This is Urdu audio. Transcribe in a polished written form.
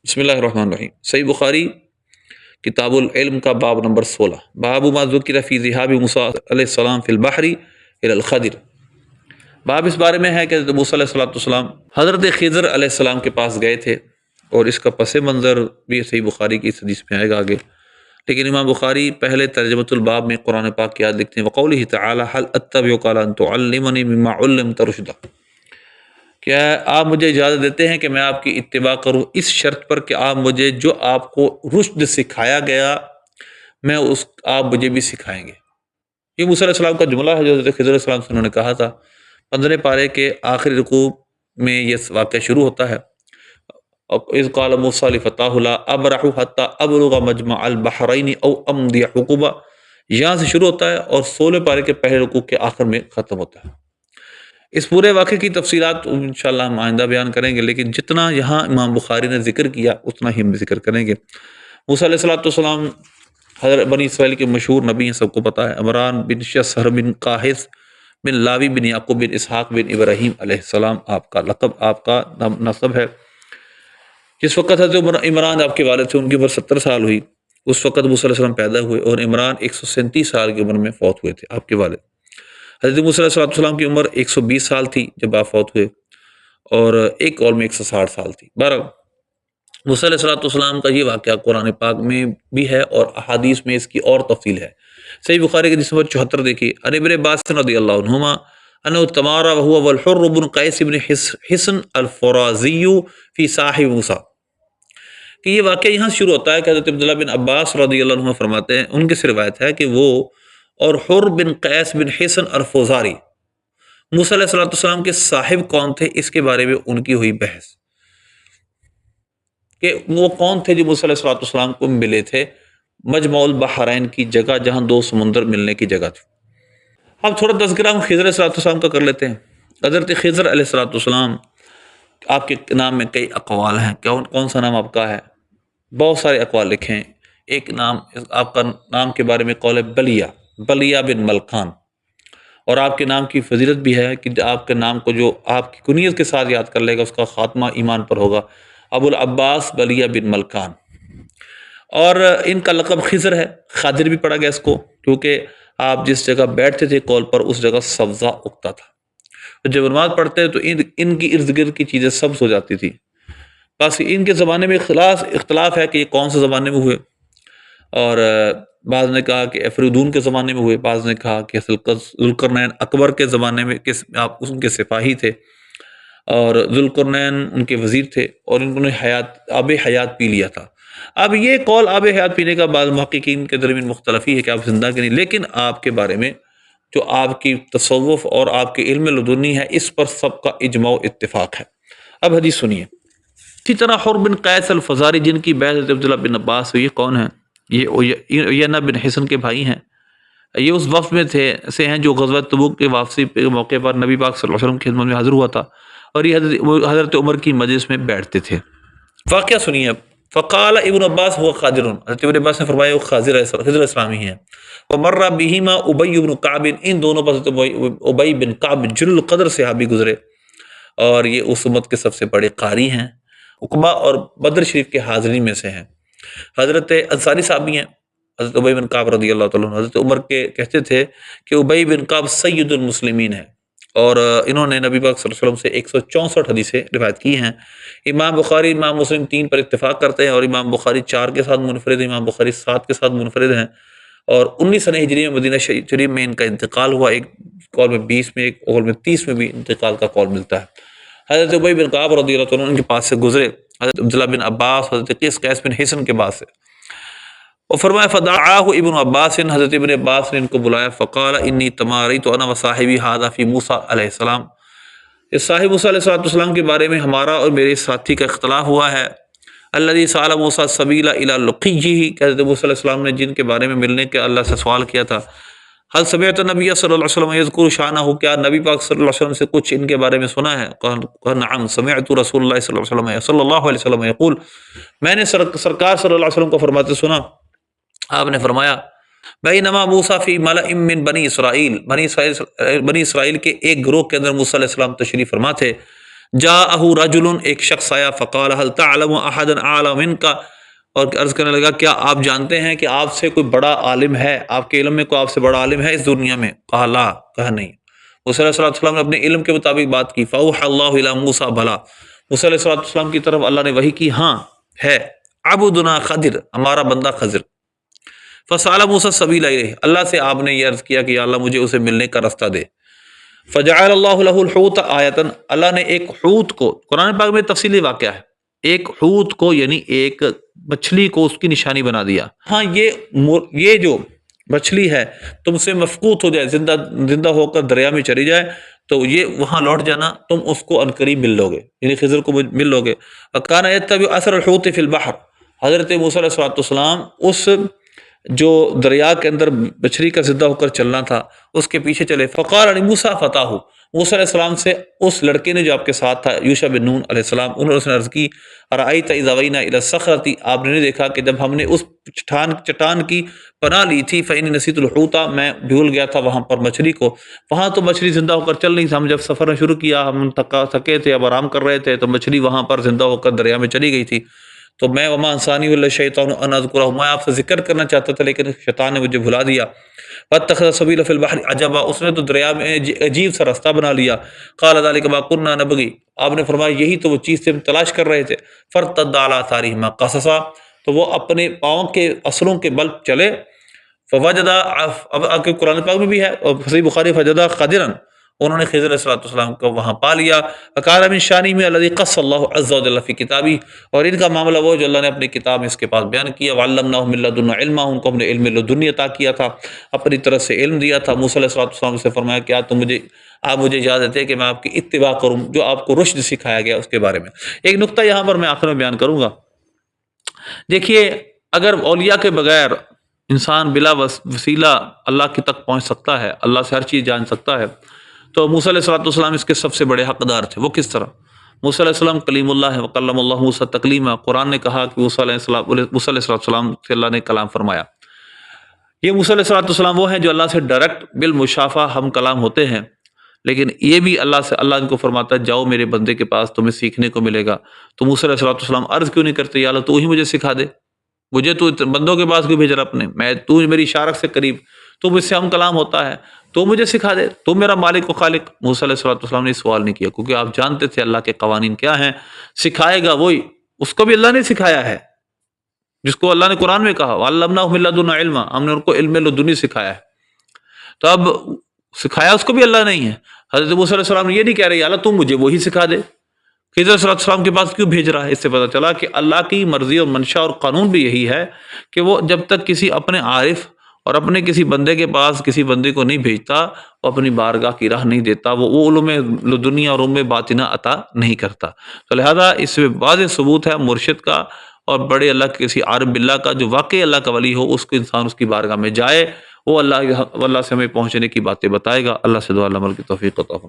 بسم اللہ الرحمن الرحیم۔ صحیح بخاری کتاب العلم کا باب نمبر 16، باب ما ذکر فی ذہاب موسیٰ علیہ السلام فی البحر الی الخضر۔ باب اس بارے میں ہے کہ حضرت موسیٰ علیہ السلام حضرت خضر علیہ السلام کے پاس گئے تھے، اور اس کا پس منظر بھی صحیح بخاری کی اس حدیث میں آئے گا آگے، لیکن امام بخاری پہلے ترجمۃ الباب میں قرآن پاک کی آیت لکھتے ہیں وقولہ تعالی هل اتبعک علی ان تعلمنی مما علمت رشدا، کیا آپ مجھے اجازت دیتے ہیں کہ میں آپ کی اتباع کروں اس شرط پر کہ آپ مجھے جو آپ کو رشد سکھایا گیا میں اس آپ مجھے بھی سکھائیں گے۔ یہ موسیٰ علیہ السلام کا جملہ ہے جو حضرت خضر علیہ السلام سے انہوں نے کہا تھا۔ 15 پارے کے آخری رکوع میں یہ واقعہ شروع ہوتا ہے، اذ قال موسیٰ لفتاہ لا ابرح حتی ابلغ مجمع البحرین او امضی حقبہ، یہاں سے شروع ہوتا ہے اور 16 پارے کے پہلے رکوع کے آخر میں ختم ہوتا ہے۔ اس پورے واقعے کی تفصیلات انشاءاللہ ہم آئندہ بیان کریں گے، لیکن جتنا یہاں امام بخاری نے ذکر کیا اتنا ہی ہم ذکر کریں گے۔ موسیٰ علیہ السلام حضرت بنی اسرائیل کے مشہور نبی ہیں، سب کو پتہ ہے، عمران بن شسر بن قاہث بن لاوی بن یعقوب بن اسحاق بن ابراہیم علیہ السلام آپ کا لقب، آپ کا نسب ہے۔ جس وقت حضرت عمران آپ کے والد تھے ان کی عمر 70 سال ہوئی، اس وقت موسیٰ علیہ السلام پیدا ہوئے، اور عمران 137 سال کی عمر میں فوت ہوئے تھے آپ کے والد۔ حضرت موسیٰ علیہ السلام کی عمر 120 سال تھی جب آپ فوت ہوئے، اور ایک قول میں 160 سال تھی۔ بہرحال موسیٰ علیہ السلام کا یہ واقعہ قرآن پاک میں بھی ہے اور احادیث میں اس کی اور تفصیل ہے۔ صحیح بخاری کے حدیث نمبر 74 دیکھیے، عن ابن عباس رضی اللہ عنہما انہ تمارا وهو والحر بن قیس بن حصن الفرازی فی صاحب موسیٰ، کہ یہ واقعہ یہاں شروع ہوتا ہے کہ حضرت عبداللہ بن عباس رضی اللہ عنہ فرماتے ہیں، ان کی سے روایت ہے کہ وہ اور حر بن قیس بن حصن الفزاری موسیٰ علیہ السلام کے صاحب کون تھے، اس کے بارے میں ان کی ہوئی بحث کہ وہ کون تھے جو موسیٰ علیہ السلام کو ملے تھے مجمع البحرین کی جگہ جہاں دو سمندر ملنے کی جگہ تھی۔ اب تھوڑا تذکرہ ہم خضر علیہ السلام کا کر لیتے ہیں۔ حضرت خضر علیہ السلام آپ کے نام میں کئی اقوال ہیں، کون سا نام آپ کا ہے؟ بہت سارے اقوال لکھے ہیں۔ ایک نام آپ کا نام کے بارے میں قول ہے بلیہ بن ملکان، اور آپ کے نام کی فضیلت بھی ہے کہ آپ کے نام کو جو آپ کی کنیت کے ساتھ یاد کر لے گا اس کا خاتمہ ایمان پر ہوگا، ابو العباس بلیہ بن ملکان۔ اور ان کا لقب خضر ہے، خاضر بھی پڑھا گیا اس کو، کیونکہ آپ جس جگہ بیٹھتے تھے قول پر اس جگہ سبزہ اگتا تھا، جب نماز پڑھتے تو ان کی ارد گرد کی چیزیں سبز ہو جاتی تھی۔ بس ان کے زمانے میں اختلاف ہے کہ یہ کون سے زمانے میں ہوئے، اور بعض نے کہا کہ افریدون کے زمانے میں ہوئے، بعض نے کہا کہ ذوالقرنین اکبر کے زمانے میں آپ ان کے سپاہی تھے، اور ذوالقرنین ان کے وزیر تھے، اور انہوں نے آب حیات پی لیا تھا۔ اب یہ قول آب حیات پینے کا بعض محققین کے درمیان مختلفی ہے کہ آپ زندہ کہ نہیں، لیکن آپ کے بارے میں جو آپ کی تصوف اور آپ کے علم لدنی ہے اس پر سب کا اجماع و اتفاق ہے۔ اب حدیث سنیے۔ اسی طرح حر بن قیس الفزاری جن کی بیعت عبداللہ بن عباس ہوئی، کون ہیں؟ یہ عیینہ بن حصن کے بھائی ہیں۔ یہ اس وفد میں سے ہیں جو غزوہ تبوک کے واپسی کے موقع پر نبی پاک صلی اللہ علیہ وسلم کی خدمت میں حاضر ہوا تھا، اور یہ حضرت عمر کی مجلس میں بیٹھتے تھے۔ واقعہ سنیے اب۔ فقال ابن عباس هو خاضر، حضرت ابن عباس نے فرمایا وہ خضر اسلامی ہیں۔ ومر بہما ابی بن کعب، ان دونوں پر ابی بن کعب جل القدر صحابی گزرے، اور یہ اس امت کے سب سے بڑے قاری ہیں، عقبہ اور بدر شریف کے حاضرین میں سے ہیں۔ حضرت انصاری صحابی ہیں، حضرت ابی بن کعب رضی اللہ تعالیٰ عنہ۔ حضرت عمر کے کہتے تھے کہ ابی بن کعب سید المسلمین ہے، اور انہوں نے نبی پاک صلی اللہ علیہ وسلم سے 164 حدیثیں روایت کی ہیں۔ امام بخاری امام مسلم 3 پر اتفاق کرتے ہیں، اور امام بخاری 4 کے ساتھ منفرد ہیں، امام بخاری 7 کے ساتھ منفرد ہیں، اور 19 سنہ ہجری میں مدینہ شریف میں ان کا انتقال ہوا۔ ایک قول میں 20 میں، ایک قول میں 30 میں بھی انتقال کا قول ملتا ہے۔ حضرت ابی بن کعب رضی اللہ عنہ ان کے پاس سے گزرے، حضرت عبداللہ بن عباس، حضرت قیس بن حصن کے پاس سے، اور فرمایا فدعاہ ابن عباس، حضرت ابن عباس نے ان کو بلایا، فقال انی تماریت انا وصاحبی ھذا فی موسیٰ علیہ السلام، اس صاحب موسیٰ علیہ السلام کے بارے میں ہمارا اور میرے ساتھی کا اختلاف ہوا ہے۔ الذی سأل موسیٰ السبیل الی لقیہ، کہ حضرت موسیٰ علیہ السلام نے جن کے بارے میں ملنے کے اللہ سے سوال کیا تھا۔ حل سمعت نبی صلی اللہ علیہ وسلم یذکر شانہ، کیا نبی پاک صلی اللہ علیہ وسلم سے کچھ ان کے بارے میں سنا ہے؟ قال نعم سمعت رسول اللہ صلی اللہ علیہ وسلم یقول، میں نے سرکار صلی اللہ علیہ وسلم کو فرماتے سنا، آپ نے فرمایا بینما موسیٰ فی ملأ من بنی اسرائیل، بنی اسرائیل کے ایک گروہ کے اندر موسیٰ علیہ السلام تشریف فرما تھے، جاءہ رجل، ایک شخص آیا، فقال هل تعلم احدا اعلم منک، اور عرض کرنے لگا کیا آپ جانتے ہیں کہ آپ سے کوئی بڑا عالم ہے، آپ کے علم میں کوئی آپ سے بڑا عالم ہے اس دنیا میں؟ قال لا، کہا نہیں۔ موسیٰ علیہ السلام نے اپنے علم کے مطابق بات کی۔ فاوحى اللہ الی موسیٰ، بھلا موسیٰ علیہ السلام کی طرف اللہ نے وحی کی، ہاں ہے، عبدنا خضر، ہمارا بندہ خضر۔ فسأل موسیٰ السبیل الیہ، اللہ سے آپ نے یہ عرض کیا کہ یا اللہ مجھے اسے ملنے کا راستہ دے۔ فجعل اللہ له الحوت آیتا، اللہ نے ایک حوت کو، قرآن پاک میں تفصیلی واقعہ ہے، ایک حوت کو یعنی ایک مچھلی کو اس کی نشانی بنا دیا۔ ہاں یہ جو مچھلی ہے تم سے مفقود ہو جائے، زندہ ہو کر دریا میں چلی جائے تو یہ وہاں لوٹ جانا، تم اس کو عنقریب مل لو گے، یعنی خضر کو مل لو گے۔ وکان یتبع اثر الحوت فی البحر، حضرت موسیٰ علیہ السلام اس جو دریا کے اندر مچھلی کا زندہ ہو کر چلنا تھا اس کے پیچھے چلے۔ فقال موسیٰ فتاہ، موسیٰ علیہ السلام سے اس لڑکے نے جو آپ کے ساتھ تھا، یوشع بن نون علیہ السلام، انہوں نے عرض کی ارأیت اذ اوینا الی الصخرۃ، آپ نے نہیں دیکھا کہ جب ہم نے اس چٹان کی پناہ لی تھی، فإنی نسیت الحوت، میں بھول گیا تھا وہاں پر مچھلی کو، وہاں تو مچھلی زندہ ہو کر چل نہیں تھی، ہم جب سفر شروع کیا ہم تھکے تھے، اب آرام کر رہے تھے تو مچھلی وہاں پر زندہ ہو کر دریا میں چلی گئی تھی، تو میں وما انسانی الا الشیطان ان اذکرہ، میں آپ سے ذکر کرنا چاہتا تھا لیکن شیطان نے مجھے بھلا دیا۔ واتخذ سبیل فی البحر عجبا، اس نے تو دریا میں عجیب سا راستہ بنا لیا۔ قال ذلک ما كنا نبغی، آپ نے فرمایا یہی تو وہ چیز تھی ہم تلاش کر رہے تھے۔ فارتد علی آثارہما قصصا، تو وہ اپنے پاؤں کے اثروں کے بل چلے۔ فوجد، اب قرآن پاک میں بھی ہے اور صحیح بخاری، فوجد خضرا، انہوں نے خضر علیہ السلام کو وہاں پا لیا۔ وقال من شانہ الذی قص اللہ عز وجل فی کتابہ، اور ان کا معاملہ وہ جو اللہ نے اپنی کتاب میں اس کے پاس بیان کیا۔ وعلمناہ من لدنا علما، ان کو ہم نے علم لدنی عطا کیا تھا، اپنی طرف سے علم دیا تھا۔ موسیٰ علیہ السلام سے فرمایا کہ آپ مجھے اجازت ہے کہ میں آپ کی اتباع کروں، جو آپ کو رشد سکھایا گیا اس کے بارے میں۔ ایک نقطہ یہاں پر میں آخر میں بیان کروں گا، دیکھیے اگر اولیاء کے بغیر انسان بلا وسیلہ اللہ کی تک پہنچ سکتا ہے، اللہ سے ہر چیز جان سکتا ہے، تو موسیٰ علیہ السلام اس کے سب سے بڑے حقدار تھے۔ وہ کس طرح؟ موسیٰ علیہ السلام کلیم اللہ ہے، وکلم اللہ موسیٰ تکلیما، قرآن نے کہا کہ موسیٰ علیہ السلام سے اللہ نے کلام فرمایا۔ یہ موسیٰ علیہ السلام وہ ہیں جو اللہ سے ڈائریکٹ بالمشافہ ہم کلام ہوتے ہیں، لیکن یہ بھی اللہ ان کو فرماتا ہے جاؤ میرے بندے کے پاس، تمہیں سیکھنے کو ملے گا۔ تو موسیٰ علیہ السلام عرض کیوں نہیں کرتے یا اللہ تو ہی مجھے سکھا دے، مجھے تو بندوں کے پاس کیوں بھیج رہا اپنے، تو میری شارک سے قریب، تو مجھ سے ہم کلام ہوتا ہے، تو مجھے سکھا دے، تو میرا مالک و خالق۔ موسیٰ علیہ السلام نے سوال نہیں کیا کیونکہ آپ جانتے تھے اللہ کے قوانین کیا ہیں، سکھائے گا وہی، اس کو بھی اللہ نے سکھایا ہے جس کو اللہ نے قرآن میں کہا وعلمناہ من لدنا علما، ہم نے ان کو علم لدنی سکھایا ہے۔ تو اب سکھایا اس کو بھی اللہ نہیں ہے۔ حضرت موسیٰ علیہ السلام نے یہ نہیں کہہ رہے اللہ تم مجھے وہی سکھا دے، خضر علیہ السلام کے پاس کیوں بھیج رہا ہے؟ اس سے پتہ چلا کہ اللہ کی مرضی اور منشا اور قانون بھی یہی ہے کہ وہ جب تک کسی اپنے عارف اور اپنے کسی بندے کے پاس کسی بندے کو نہیں بھیجتا، وہ اپنی بارگاہ کی راہ نہیں دیتا، وہ علوم لدنیا اور علوم باطنہ عطا نہیں کرتا۔ تو لہذا اس میں واضح ثبوت ہے مرشد کا اور بڑے اللہ کے کسی عارف باللہ کا، جو واقعی اللہ کا ولی ہو، اس کو انسان اس کی بارگاہ میں جائے، وہ اللہ سے ہمیں پہنچنے کی باتیں بتائے گا۔ اللہ سے دعا عمل کی توفیق عطا فرمائے۔